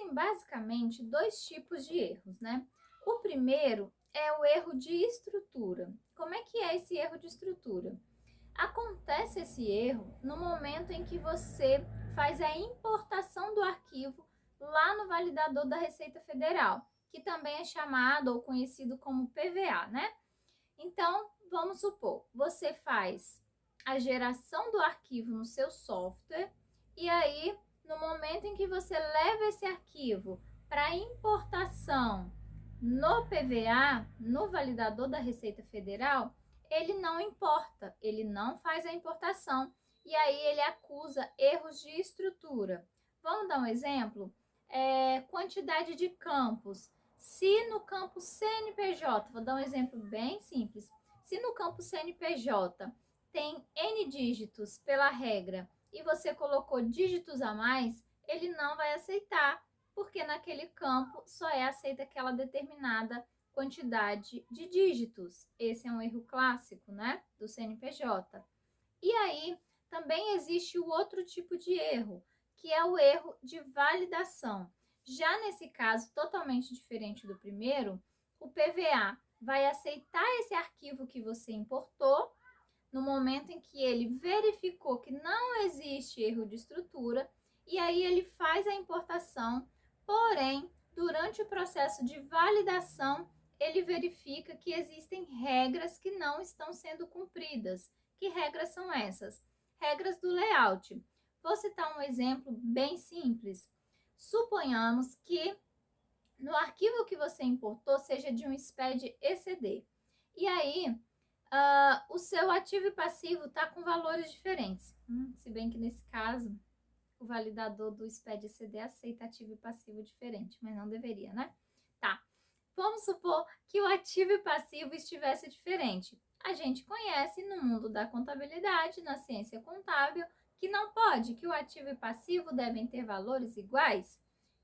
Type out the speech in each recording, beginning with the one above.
Existem basicamente dois tipos de erros, né? O primeiro é o erro de estrutura. Como é que é esse erro de estrutura? Acontece esse erro no momento em que você faz a importação do arquivo lá no validador da Receita Federal, que também é chamado ou conhecido como PVA, né? Então, vamos supor, você faz a geração do arquivo no seu software e aí, no momento em que você leva esse arquivo para importação no PVA, no validador da Receita Federal, ele não importa, ele não faz a importação e aí ele acusa erros de estrutura. Vamos dar um exemplo? Quantidade de campos. Se no campo CNPJ, vou dar um exemplo bem simples, se no campo CNPJ tem N dígitos pela regra e você colocou dígitos a mais, ele não vai aceitar, porque naquele campo só é aceita aquela determinada quantidade de dígitos. Esse é um erro clássico, né, do CNPJ. E aí, também existe o outro tipo de erro, que é o erro de validação. Já nesse caso, totalmente diferente do primeiro, o PVA vai aceitar esse arquivo que você importou no momento em que ele verificou que não existe erro de estrutura e aí ele faz a importação, porém, durante o processo de validação, ele verifica que existem regras que não estão sendo cumpridas. Que regras são essas? Regras do layout. Vou citar um exemplo bem simples. Suponhamos que no arquivo que você importou seja de um SPED ECD. E aí, o seu ativo e passivo está com valores diferentes. Se bem que nesse caso, o validador do SPED ECD aceita ativo e passivo diferente, mas não deveria, né? Tá. Vamos supor que o ativo e passivo estivesse diferente. A gente conhece no mundo da contabilidade, na ciência contábil, que não pode, que o ativo e passivo devem ter valores iguais.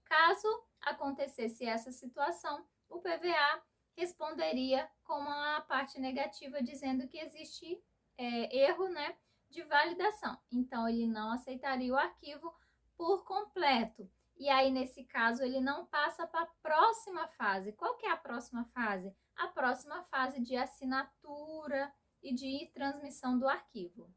Caso acontecesse essa situação, o PVA responderia com a parte negativa, dizendo que existe erro, né, de validação. Então, ele não aceitaria o arquivo por completo. E aí, nesse caso, ele não passa para a próxima fase. Qual que é a próxima fase? A próxima fase de assinatura e de transmissão do arquivo.